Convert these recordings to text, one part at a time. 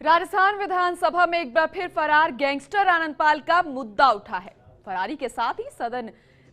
राजस्थान विधानसभा में एक बार फिर फरार गैंगस्टर आनंदपाल का मुद्दा उठा है। फरारी के साथ ही सदन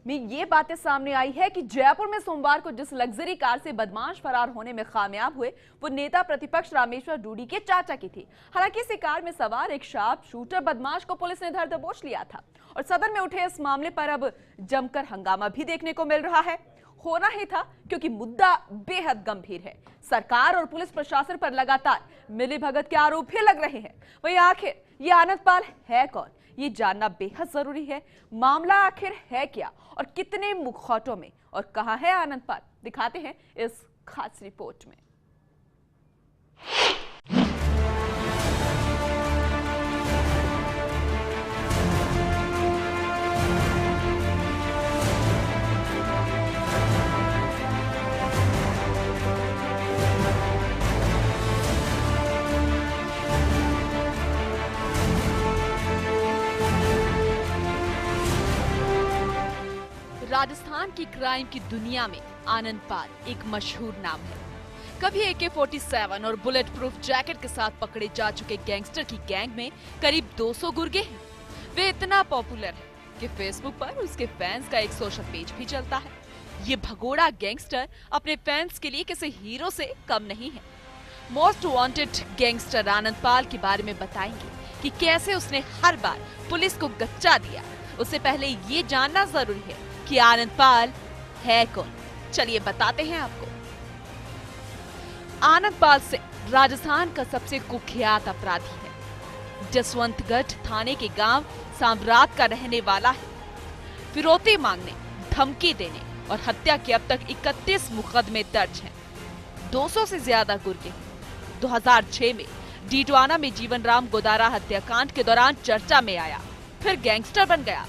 में ये बातें सामने आई है कि जयपुर में सोमवार को जिस लग्जरी कार से बदमाश फरार होने में कामयाब हुए वो नेता प्रतिपक्ष रामेश्वर डूडी के चाचा की थी। हालांकि इसी कार में सवार एक शार्प शूटर बदमाश को पुलिस ने धर दबोच लिया था और सदन में उठे इस मामले पर अब जमकर हंगामा भी देखने को मिल रहा है। होना ही था क्योंकि मुद्दा बेहद गंभीर है। सरकार और पुलिस प्रशासन पर लगातार मिलीभगत के आरोप भी लग रहे हैं। वहीं आखिर ये आनंदपाल है कौन, ये जानना बेहद जरूरी है। मामला आखिर है क्या और कितने मुखौटों में और कहां है आनंदपाल, दिखाते हैं इस खास रिपोर्ट में। राजस्थान की क्राइम की दुनिया में आनंदपाल एक मशहूर नाम है। कभी AK-47 और बुलेट प्रूफ जैकेट के साथ पकड़े जा चुके गैंगस्टर की गैंग में करीब 200 गुर्गे हैं। वे इतना पॉपुलर है कि फेसबुक पर उसके फैंस का एक सोशल पेज भी चलता है। ये भगोड़ा गैंगस्टर अपने फैंस के लिए किसी हीरो से कम नहीं है। मोस्ट वांटेड गैंगस्टर आनंदपाल के बारे में बताएंगे कि कैसे उसने हर बार पुलिस को गच्चा दिया। उससे पहले ये जानना जरूरी है कि आनंदपाल है कौन। चलिए बताते हैं आपको। आनंदपाल सिंह राजस्थान का सबसे कुख्यात अपराधी है। जसवंतगढ़ थाने के गांव सांवरात का रहने वाला है। फिरौती मांगने, धमकी देने और हत्या के अब तक 31 मुकदमे दर्ज हैं। 200 से ज्यादा गुर्गे। 2006 में डीडवाना में जीवन राम गोदारा हत्याकांड के दौरान चर्चा में आया, फिर गैंगस्टर बन गया।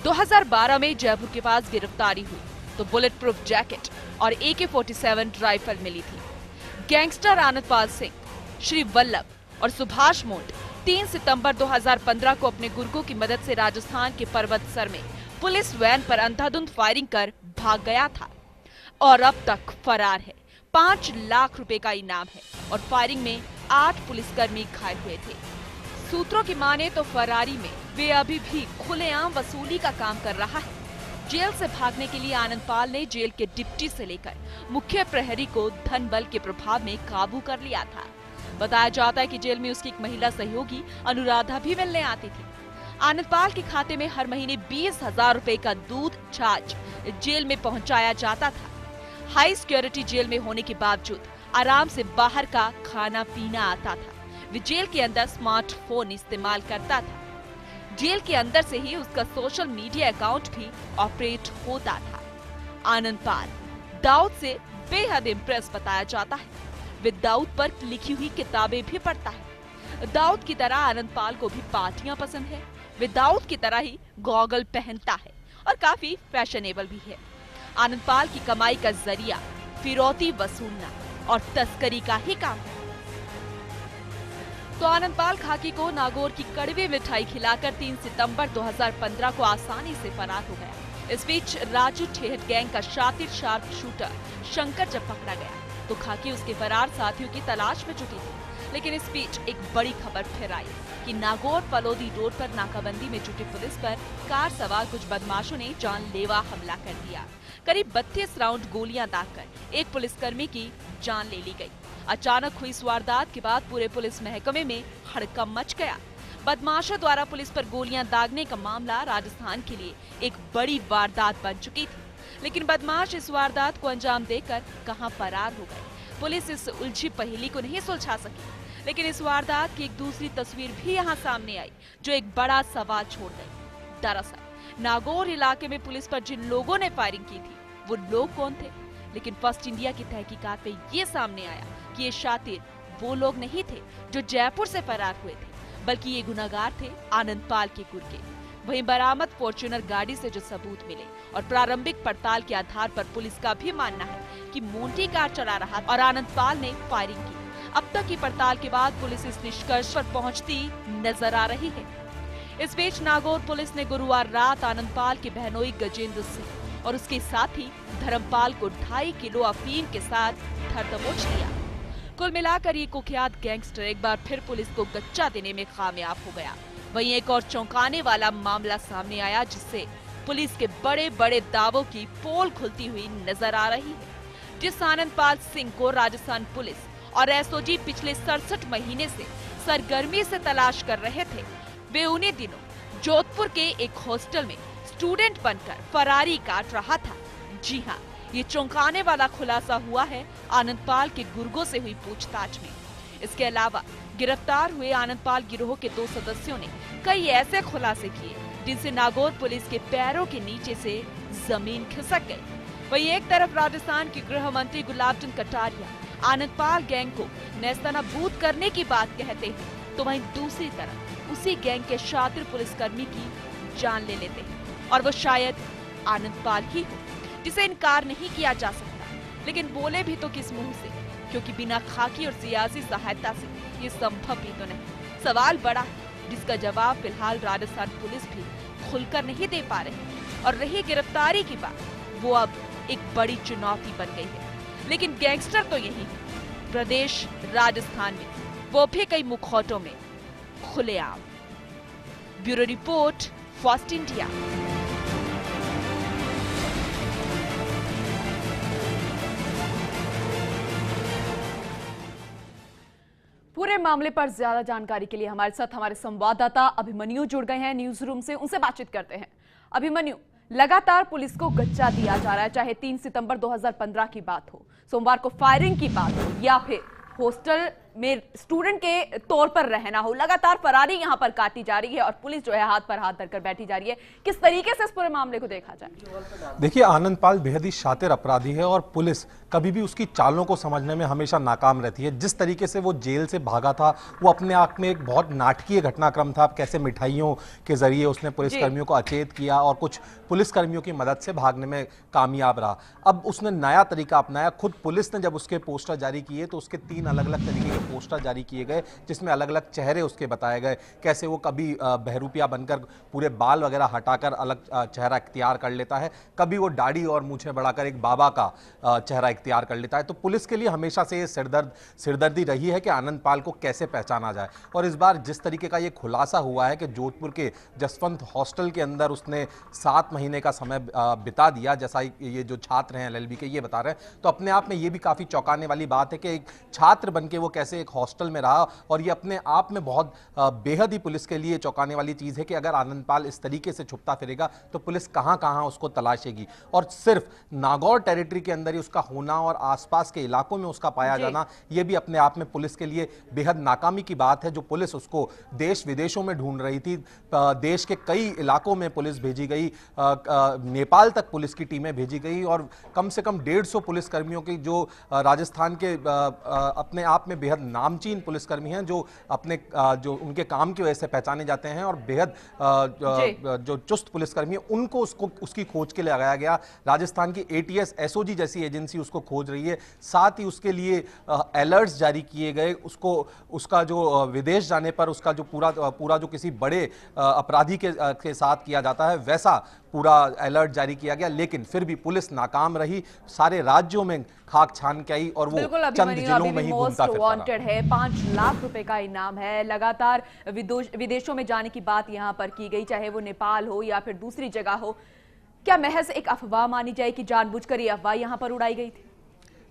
2012 में जयपुर के पास गिरफ्तारी हुई तो बुलेट प्रूफ जैकेट और AK-47 राइफल मिली थी। गैंगस्टर आनंदपाल सिंह, श्री वल्लभ और सुभाष मोंड 3 सितंबर 2015 को अपने गुर्गों की मदद से राजस्थान के पर्वतसर में पुलिस वैन पर अंधाधुंध फायरिंग कर भाग गया था और अब तक फरार है। 5 लाख रुपए का इनाम है और फायरिंग में 8 पुलिसकर्मी घायल हुए थे। सूत्रों की माने तो फरारी में वे अभी भी खुलेआम वसूली का काम कर रहा है। जेल से भागने के लिए आनंदपाल ने जेल के डिप्टी से लेकर मुख्य प्रहरी को धन बल के प्रभाव में काबू कर लिया था। बताया जाता है कि जेल में उसकी एक महिला सहयोगी अनुराधा भी मिलने आती थी। आनंदपाल के खाते में हर महीने 20,000 रुपए का दूध छाछ जेल में पहुंचाया जाता था। हाई सिक्योरिटी जेल में होने के बावजूद आराम से बाहर का खाना पीना आता था। वे जेल के अंदर स्मार्टफोन इस्तेमाल करता था। जेल के अंदर से ही उसका सोशल मीडिया अकाउंट भी ऑपरेट होता था। आनंदपाल दाऊद से बेहद इम्प्रेस बताया जाता है। वे दाऊद पर लिखी हुई किताबें भी पढ़ता है। दाऊद की तरह आनंदपाल को भी पार्टियां पसंद है। वे दाऊद की तरह ही गॉगल पहनता है और काफी फैशनेबल भी है। आनंदपाल की कमाई का जरिया फिरौती वसूलना और तस्करी का ही काम है। तो आनंदपाल खाकी को नागौर की कड़वी मिठाई खिलाकर 3 सितंबर 2015 को आसानी से फरार हो गया। इस बीच राजू ठेहट गैंग का शातिर शार्प शूटर शंकर जब पकड़ा गया तो खाकी उसके फरार साथियों की तलाश में जुटी थी। लेकिन इस बीच एक बड़ी खबर फिर आई कि नागौर पलोदी रोड पर नाकाबंदी में जुटी पुलिस पर कार सवार कुछ बदमाशों ने जानलेवा हमला कर दिया। करीब 32 राउंड गोलियां दागकर एक पुलिसकर्मी की जान ले ली गई। अचानक हुई इस वारदात के बाद पूरे पुलिस महकमे में हड़कंप मच गया। बदमाशों द्वारा पुलिस पर गोलियां दागने का मामला राजस्थान के लिए एक बड़ी वारदात बन चुकी थी। लेकिन बदमाश इस वारदात को अंजाम देकर कहां फरार हो गए, पुलिस इस उलझी पहेली को नहीं सुलझा सकी। लेकिन इस वारदात की एक दूसरी तस्वीर भी यहाँ सामने आई जो एक बड़ा सवाल छोड़ गई। दरअसल नागौर इलाके में पुलिस पर जिन लोगों ने फायरिंग की थी वो लोग कौन थे? लेकिन फर्स्ट इंडिया की तहकीकात में ये सामने आया कि ये शातिर वो लोग नहीं थे जो जयपुर से फरार हुए थे, बल्कि ये गुनहगार थे आनंदपाल के गुर्गे। वहीं बरामद फॉर्च्यूनर गाड़ी से जो सबूत मिले और प्रारंभिक पड़ताल के आधार पर पुलिस का भी मानना है कि मोंटी कार चला रहा और आनंदपाल ने फायरिंग की। अब तक की पड़ताल के बाद पुलिस इस निष्कर्ष पर पहुंचती नजर आ रही है। इस बीच नागौर पुलिस ने गुरुवार रात आनंदपाल के बहनोई गजेंद्र सिंह और उसके साथी धर्मपाल को 2.5 किलो अफीम के साथ धर दबोच लिया। कुल मिलाकर ये कुख्यात गैंगस्टर एक बार फिर पुलिस को गच्चा देने में कामयाब हो गया। वहीं एक और चौंकाने वाला मामला सामने आया, जिससे पुलिस के बड़े बड़े दावों की पोल खुलती हुई नजर आ रही है। जिस आनंदपाल सिंह को राजस्थान पुलिस और एसओजी पिछले 67 महीने से सरगर्मी से तलाश कर रहे थे, वे उन्हीं दिनों जोधपुर के एक हॉस्टल में स्टूडेंट बनकर फरारी काट रहा था। जी हाँ, ये चौंकाने वाला खुलासा हुआ है आनंदपाल के गुर्गों से हुई पूछताछ में। इसके अलावा गिरफ्तार हुए आनंदपाल गिरोह के 2 सदस्यों ने कई ऐसे खुलासे किए जिनसे नागौर पुलिस के पैरों के नीचे से जमीन खिसक गई। वहीं एक तरफ राजस्थान के गृह मंत्री गुलाब चंद कटारिया आनंदपाल गैंग को नेस्तनाबूद करने की बात कहते हैं, तो वहीं दूसरी तरफ उसी गैंग के शातिर पुलिसकर्मी की जान ले लेते हैं, और वो शायद आनंदपाल ही हो, जिसे इनकार नहीं किया जा सकता। लेकिन बोले भी तो किस मुंह से, क्योंकि बिना खाकी और सियासी सहायता से ये संभव भी तो नहीं। सवाल बड़ा है, जिसका जवाब फिलहाल राजस्थान पुलिस भी खुलकर नहीं दे पा रही। और रही गिरफ्तारी की बात, वो अब एक बड़ी चुनौती बन गई है। लेकिन गैंगस्टर तो यही है, प्रदेश राजस्थान में, वो भी कई मुखौटों में खुलेआम। Bureau report, first India. पूरे मामले पर ज्यादा जानकारी के लिए हमारे साथ हमारे संवाददाता अभिमन्यु जुड़ गए हैं न्यूज रूम से। उनसे बातचीत करते हैं। अभिमन्यु, लगातार पुलिस को गच्चा दिया जा रहा है, चाहे 3 सितंबर 2015 की बात हो, सोमवार को फायरिंग की बात हो, या फिर हॉस्टल में स्टूडेंट के तौर पर रहना हो। लगातार फरारी यहां पर काटी जा रही है और पुलिस जो है हाथ पर हाथ धरकर बैठी जा रही है। किस तरीके से इस पूरे मामले को देखा जाए? देखिए, आनंदपाल बेहद ही शातिर अपराधी है और पुलिस कभी भी उसकी चालों को समझने में हमेशा नाकाम रहती है। जिस तरीके से वो जेल से भागा था, वो अपने आप में एक बहुत नाटकीय घटनाक्रम था। कैसे मिठाइयों के जरिए उसने पुलिसकर्मियों को अचेत किया और कुछ पुलिसकर्मियों की मदद से भागने में कामयाब रहा। अब उसने नया तरीका अपनाया। खुद पुलिस ने जब उसके पोस्टर जारी किए तो उसके 3 अलग अलग तरीके के पोस्टर जारी किए गए, जिसमें अलग अलग चेहरे उसके बताए गए। कैसे वो कभी बहरूपिया बनकर पूरे बाल वगैरह हटाकर अलग चेहरा इख्तियार कर लेता है, कभी वो दाढ़ी और मूंछें बढ़ाकर एक बाबा का चेहरा इख्तियार कर लेता है। तो पुलिस के लिए हमेशा से ये सिरदर्दी रही है कि आनंदपाल को कैसे पहचाना जाए। और इस बार जिस तरीके का ये खुलासा हुआ है कि जोधपुर के जसवंत हॉस्टल के अंदर उसने 7 महीने का समय बिता दिया, जैसा ये जो छात्र हैं एलएलबी के ये बता रहे हैं, तो अपने आप में ये भी काफी चौंकाने वाली बात है कि एक छात्र बनके वो कैसे एक हॉस्टल में रहा। और ये अपने आप में बहुत बेहद ही पुलिस के लिए चौंकाने वाली चीज है कि अगर आनंदपाल इस तरीके से छुपता फिरेगा तो पुलिस कहां कहां उसको तलाशेगी। और सिर्फ नागौर टेरिटरी के अंदर ही उसका होना और आसपास के इलाकों में उसका पाया जाना, यह भी अपने आप में पुलिस के लिए बेहद नाकामी की बात है। जो पुलिस उसको देश विदेशों में ढूंढ रही थी, देश के कई इलाकों में पुलिस भेजी गई, नेपाल तक पुलिस की टीमें भेजी गई और कम से कम 150 पुलिसकर्मियों की जो राजस्थान के अपने आप में बेहद नामचीन पुलिसकर्मी हैं, जो अपने जो उनके काम की वजह से पहचाने जाते हैं और बेहद जो चुस्त पुलिसकर्मी हैं, उनको उसकी खोज के लिए लगाया गया। राजस्थान की एटीएस एसओजी जैसी एजेंसी उसको खोज रही है। साथ ही उसके लिए अलर्ट्स जारी किए गए। उसका जो विदेश जाने पर उसका जो पूरा जो किसी बड़े अपराधी के साथ किया जाता है, वैसा पूरा अलर्ट जारी किया गया। लेकिन फिर भी पुलिस नाकाम रही। सारे राज्यों में खाक छान के आई और वो चंद जिलों में ही घूमता फिरता वांटेड है। 5 लाख रुपए का इनाम है। लगातार विदेशों में जाने की बात यहां पर की गई, चाहे वो नेपाल हो या फिर दूसरी जगह हो। क्या महज एक अफवाह मानी जाए कि जानबूझकर ये अफवाह यहां पर उड़ाई गई थी?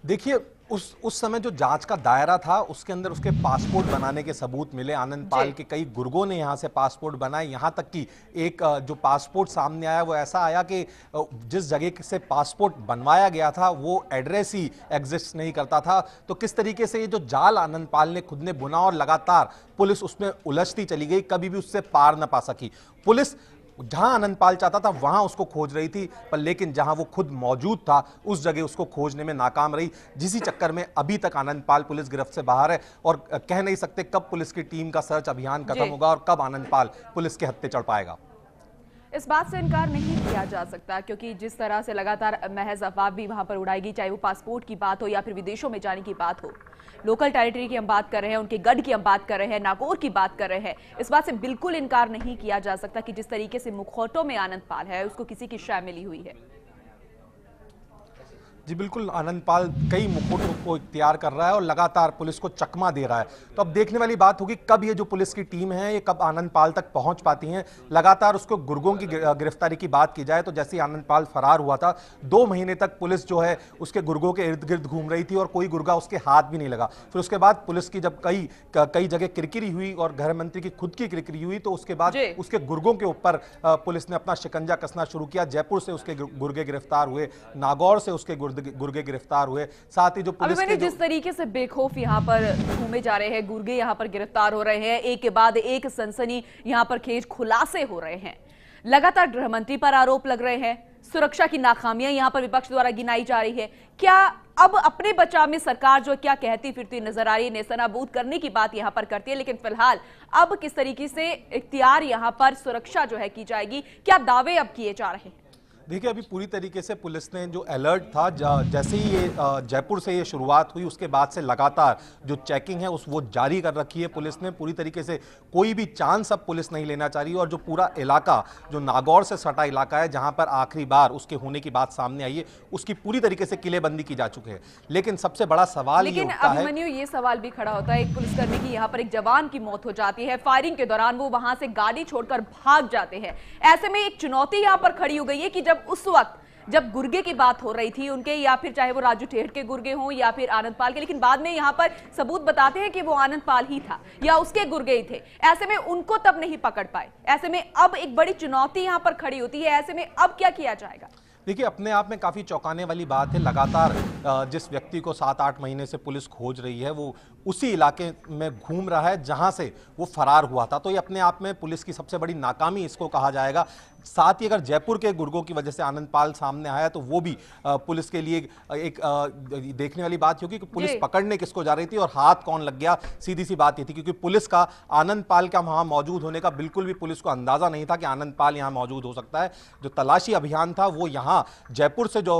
देखिए, उस समय जो जांच का दायरा था, उसके अंदर उसके पासपोर्ट बनाने के सबूत मिले। आनंदपाल के कई गुर्गों ने यहां से पासपोर्ट बनाए। यहां तक कि एक जो पासपोर्ट सामने आया वो ऐसा आया कि जिस जगह से पासपोर्ट बनवाया गया था वो एड्रेस ही एग्जिस्ट नहीं करता था। तो किस तरीके से ये जो जाल आनंदपाल ने खुद ने बुना और लगातार पुलिस उसमें उलझती चली गई, कभी भी उससे पार न पा सकी। पुलिस जहां आनंदपाल चाहता था वहां उसको खोज रही थी, पर लेकिन जहां वो खुद मौजूद था उस जगह उसको खोजने में नाकाम रही, जिसी चक्कर में अभी तक आनंदपाल पुलिस गिरफ्त से बाहर है। और कह नहीं सकते कब पुलिस की टीम का सर्च अभियान खत्म होगा और कब आनंदपाल पुलिस के हत्थे चढ़ पाएगा। इस बात से इनकार नहीं किया जा सकता, क्योंकि जिस तरह से लगातार महज अफवाह भी वहां पर उड़ाएगी, चाहे वो पासपोर्ट की बात हो या फिर विदेशों में जाने की बात हो। लोकल टेरिटरी की हम बात कर रहे हैं, उनके गढ़ की हम बात कर रहे हैं, नागौर की बात कर रहे हैं। इस बात से बिल्कुल इनकार नहीं किया जा सकता कि जिस तरीके से मुखौटों में आनंदपाल है, उसको किसी की शय मिली हुई है। जी बिल्कुल, आनंद पाल कई मुखौटों को इख्तियार कर रहा है और लगातार पुलिस को चकमा दे रहा है। तो अब देखने वाली बात होगी कब ये जो पुलिस की टीम है ये कब आनंद पाल तक पहुंच पाती है। लगातार उसको गुर्गों की गिरफ्तारी की बात की जाए तो जैसे ही आनंद पाल फरार हुआ था 2 महीने तक पुलिस जो है उसके गुर्गों के इर्द गिर्द घूम रही थी और कोई गुर्गा उसके हाथ भी नहीं लगा। फिर उसके बाद पुलिस की जब कई जगह किरकिरी हुई और गृह मंत्री की खुद की किरकिरी हुई तो उसके बाद उसके गुर्गों के ऊपर पुलिस ने अपना शिकंजा कसना शुरू किया। जयपुर से उसके गुर्गे गिरफ्तार हुए, नागौर से उसके गुर्गे गिरफ्तार हुए, साथ ही जो पुलिस के जिस तरीके से बेखौफ यहाँ पर घूमे जा रहे हैं, गुर्गे यहाँ पर गिरफ्तार हो रहे हैं, एक के बाद एक सनसनी यहाँ पर खेज खुलासे हो रहे हैं। लगातार गृह मंत्री पर आरोप लग रहे हैं, सुरक्षा की नाकामियां यहाँ पर विपक्ष द्वारा गिनाई जा रही है। क्या अब अपने बचाव में सरकार जो क्या कहती फिरती नजर आ रही है, नेस्तनाबूद करने की बात यहाँ पर करती है, लेकिन फिलहाल अब किस तरीके से इख्तियार यहाँ पर सुरक्षा जो है की जाएगी, क्या दावे अब किए जा रहे हैं? देखिए, अभी पूरी तरीके से पुलिस ने जो अलर्ट था, जैसे ही ये जयपुर से ये शुरुआत हुई उसके बाद से लगातार जो चेकिंग है वो जारी कर रखी है पुलिस ने। पूरी तरीके से कोई भी चांस अब पुलिस नहीं लेना चाह रही और जो पूरा इलाका जो नागौर से सटा इलाका है जहां पर आखिरी बार उसके होने की बात सामने आई है उसकी पूरी तरीके से किलेबंदी की जा चुकी है। लेकिन सबसे बड़ा सवाल ये उठता है, अभिमन्यु, ये सवाल भी खड़ा होता है, एक पुलिसकर्मी की यहाँ पर एक जवान की मौत हो जाती है, फायरिंग के दौरान वो वहां से गाड़ी छोड़कर भाग जाते हैं। ऐसे में एक चुनौती यहाँ पर खड़ी हो गई है कि जब उस वक्त जब गुर्गे की बात हो रही थी उनके, या फिर चाहे वो राजू ठेठ के गुर्गे हों या फिर आनंद पाल के, लेकिन बाद में यहाँ पर सबूत बताते हैं कि वो आनंद पाल ही था या उसके गुर्गे ही थे। ऐसे में उनको तब नहीं पकड़ पाए। ऐसे में अब एक बड़ी चुनौती यहाँ पर खड़ी होती है। ऐसे में अब क्या किया जाएगा? देखिए, अपने आप में काफ़ी चौंकाने वाली बात है। लगातार जिस व्यक्ति को 7-8 महीने से पुलिस खोज रही है वो उसी इलाके में घूम रहा है जहां से वो फरार हुआ था। तो ये अपने आप में पुलिस की सबसे बड़ी नाकामी इसको कहा जाएगा। साथ ही अगर जयपुर के गुर्गों की वजह से आनंद पाल सामने आया तो वो भी पुलिस के लिए एक देखने वाली बात होगी कि पुलिस पकड़ने किसको जा रही थी और हाथ कौन लग गया। सीधी सी बात ये थी क्योंकि पुलिस का आनंद पाल का वहां मौजूद होने का बिल्कुल भी पुलिस को अंदाजा नहीं था कि आनंद पाल यहां मौजूद हो सकता है। जो तलाशी अभियान था वो यहां जयपुर से जो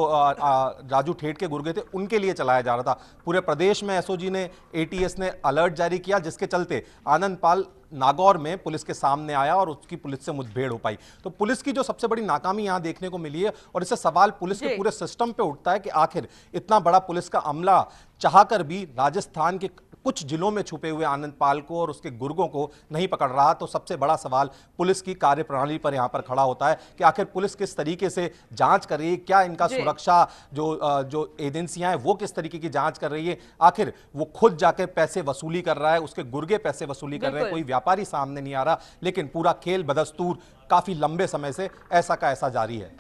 राजू ठेठ के गुर्गे थे उनके लिए चलाया जा रहा था। पूरे प्रदेश में एसओजी ने, एटीएस ने अलर्ट जारी किया जिसके चलते आनंद पाल नागौर में पुलिस के सामने आया और उसकी पुलिस से मुठभेड़ हो पाई। तो पुलिस की जो सबसे बड़ी नाकामी यहां देखने को मिली है और इससे सवाल पुलिस के पूरे सिस्टम पे उठता है कि आखिर इतना बड़ा पुलिस का अमला चाहकर भी राजस्थान के कुछ जिलों में छुपे हुए आनंद पाल को और उसके गुर्गों को नहीं पकड़ रहा। तो सबसे बड़ा सवाल पुलिस की कार्यप्रणाली पर यहां पर खड़ा होता है कि आखिर पुलिस किस तरीके से जांच कर रही है, क्या इनका सुरक्षा जो एजेंसियां हैं वो किस तरीके की जांच कर रही है। आखिर वो खुद जाकर पैसे वसूली कर रहा है, उसके गुर्गे पैसे वसूली कर रहे हैं, कोई व्यापारी सामने नहीं आ रहा। लेकिन पूरा खेल बदस्तूर काफी लंबे समय से ऐसा का ऐसा जारी है।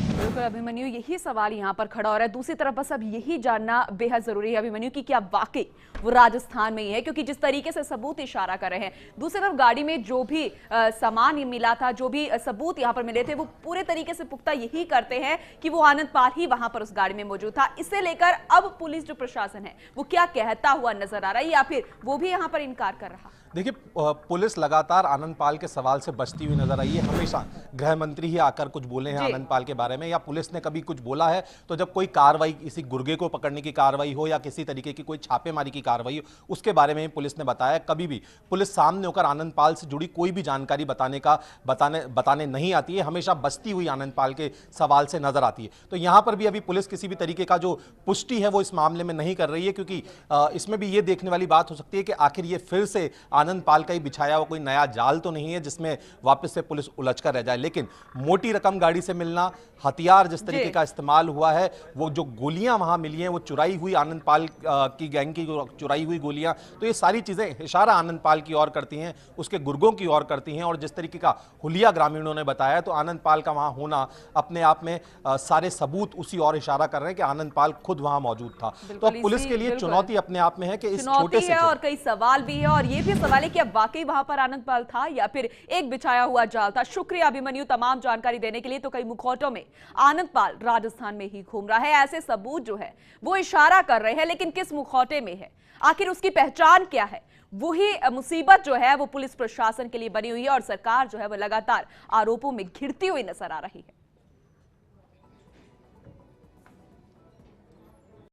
बिल्कुल अभिमन्यु, यही सवाल यहाँ पर खड़ा हो रहा है। दूसरी तरफ बस अब यही जानना बेहद जरूरी है अभिमन्यु कि क्या वाकई वो राजस्थान में ही है, क्योंकि जिस तरीके से सबूत इशारा कर रहे हैं। दूसरी तरफ गाड़ी में जो भी सामान मिला था, जो भी सबूत यहाँ पर मिले थे, वो पूरे तरीके से पुख्ता यही करते हैं कि वो आनंद पाल ही वहां पर उस गाड़ी में मौजूद था। इसे लेकर अब पुलिस जो प्रशासन है वो क्या कहता हुआ नजर आ रहा है, या फिर वो भी यहाँ पर इनकार कर रहा? देखिए, पुलिस लगातार आनंद पाल के सवाल से बचती हुई नजर आई है। हमेशा गृह मंत्री ही आकर कुछ बोले हैं आनंद पाल के बारे में, या पुलिस ने कभी कुछ बोला है तो जब कोई कार्रवाई, किसी गुर्गे को पकड़ने की कार्रवाई हो या किसी तरीके की कोई छापेमारी की कार्रवाई हो, उसके बारे में पुलिस ने बताया। कभी भी पुलिस सामने होकर आनंद पाल से जुड़ी कोई भी जानकारी बताने नहीं आती है। हमेशा बचती हुई आनंद पाल के सवाल से नजर आती है। तो यहां पर भी अभी पुलिस किसी भी तरीके का जो पुष्टि है वो इस मामले में नहीं कर रही है, क्योंकि इसमें भी ये देखने वाली बात हो सकती है कि आखिर ये फिर से आनंद पाल का ही बिछाया हुआ कोई नया जाल तो नहीं है जिसमें वापस से पुलिस उलझ कर रह जाए। लेकिन मोटी रकम गाड़ी से मिलना, हथियार जिस तरीके का इस्तेमाल हुआ है, वो जो गोलियां वहां मिली हैं वो चुराई हुई आनंद पाल की गैंग की चुराई हुई गोलियां, तो ये सारी चीजें इशारा आनंद पाल की ओर करती हैं, उसके गुर्गों की ओर करती हैं। और जिस तरीके का हुलिया ग्रामीणों ने बताया तो आनंद पाल का वहां होना अपने आप में सारे सबूत उसी और इशारा कर रहे हैं कि आनंद पाल खुद वहां मौजूद था। तो अब पुलिस के लिए चुनौती अपने आप में है कि इस छोटे से और कई सवाल भी है, और ये भी सवाल है कि अब वाकई वहां पर आनंद पाल था या फिर एक बिछाया हुआ जाल था। शुक्रिया अभिमन्यु तमाम जानकारी देने के लिए। तो कई मुखौटों में आनंद पाल राजस्थान में ही घूम रहा है, ऐसे सबूत जो है वो इशारा कर रहे हैं, लेकिन किस मुखौटे में है, आखिर उसकी पहचान क्या है, वही मुसीबत जो है वो पुलिस प्रशासन के लिए बनी हुई है। और सरकार जो है वो लगातार आरोपों में घिरती हुई नजर आ रही है।